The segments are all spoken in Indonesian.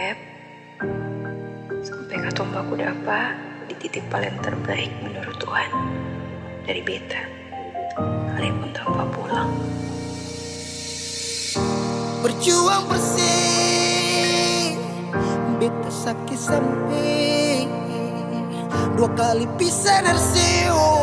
Beb, sampai katong baku dapa di titik paling terbaik menurut Tuhan dari beta, sekalipun tanpa pulang. Berjuang bersih, beta sakit sampai 2 kali pisah dari Seo.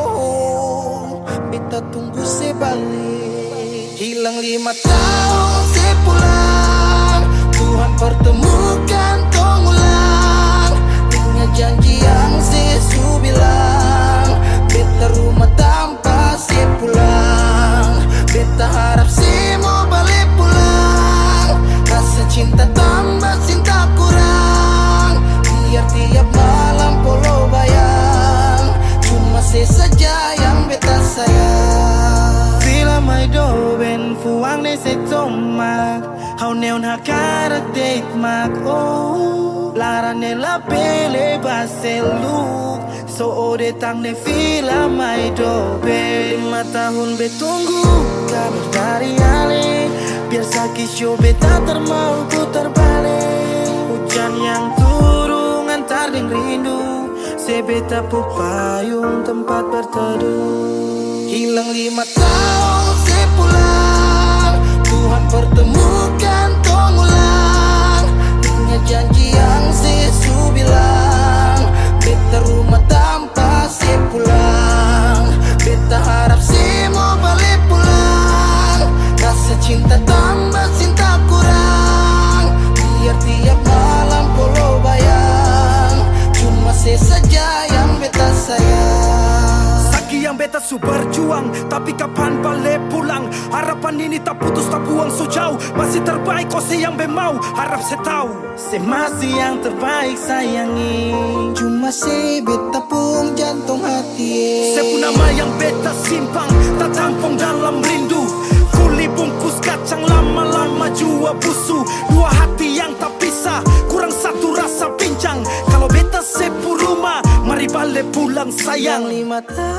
Beta tunggu sebalik, hilang 5 tahun sepulang. Tuhan pertemukan tong ulang, ingat janji yang Yesus bilang. Beta rumah tanpa sepulang, beta harap semua balik pulang. Rasa cinta tambah cinta kurang, biar tiap malam polo bayang. Cuma saja yang beta sayang. Fila mai do ben fuang ne se tomak, hau neon hakara date mak oh. Lara ne la pele baseluk, so ode tang ne fila mai do ben. 5 tahun betunggu kabar dari Ale, biar sakit show beta termau putar balik. Hujan yang turun antar deng rindu, sebeta pupayung tempat berteduh. Hilang 5 tahun sepulang, Tuhan pertemukan tong ulang. Ingat janji yang Yesus bilang, beta rumah tanpa sepulang. Beta harap semua balik pulang. Rasa cinta tambah cinta kurang, biar tiap malam polo bayang. Cuma saja yang beta sayang. Saki yang beta su berjuang, tapi kapan balik pulang? Harapan ini tak putus tak buang so jauh, masih terbaik kau se yang bemau. Harap saya tahu, Se masih yang terbaik sayangi, cuma se beta pun jantung hati. saya pun nama yang beta simpang, tak tampung dalam rindu. Kuli bungkus kacang lama-lama jua busu. 2 hati yang tak pisah, kurang satu rasa pincang. Kalau beta sepu rumah, mari balik pulang sayang. 5 tahun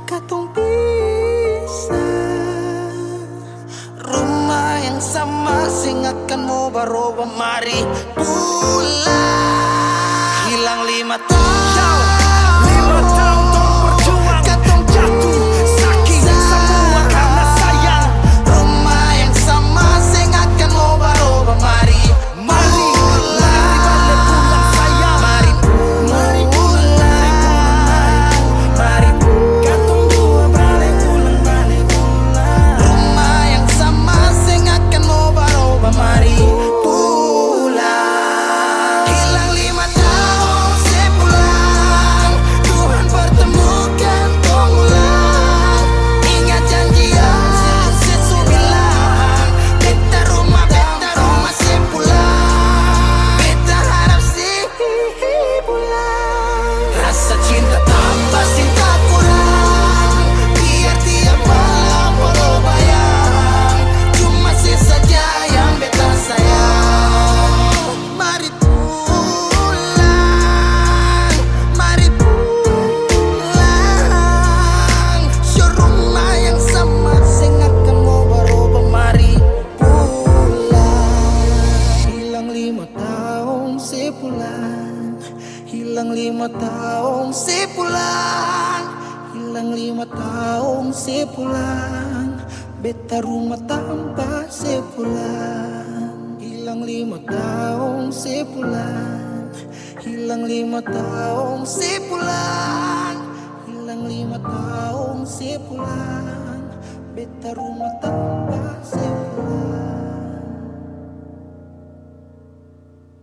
katong pisah, rumah yang sama sing akan mau baroba. Mari pulang. Hilang 5 tahun, 5 tahun tong berjuang, katong jatuh sakit semua karena sayang. rumah yang sama sing akan mau baroba. Mari Mari balik pulang sayang. Mari pulang, mari Katong dua balik pulang. rumah yang sama sing akan mau baroba. Mari pulang. Hilang 5 tahun sepulang, Tuhan pertemukan tong ulang. Ingat janji yang Yesus bilang, beta rumah sepulang. Beta harap sih pulang. Rasa cinta tambah cinta kurang, biar tiap malam polo bayang. Cuma saja yang beta sayang. Mari pulang, mari pulang. Show rumah yang sama sing akan mau baroba. Mari pulang. Hilang 5 tahun sepulang, hilang 5 tahun sepulang, hilang 5 tahun sepulang. Beta rumah tanpa sepulang. Hilang 5 tahun sepulang, hilang 5 tahun sepulang, hilang 5 tahun sepulang. Beta rumah tanpa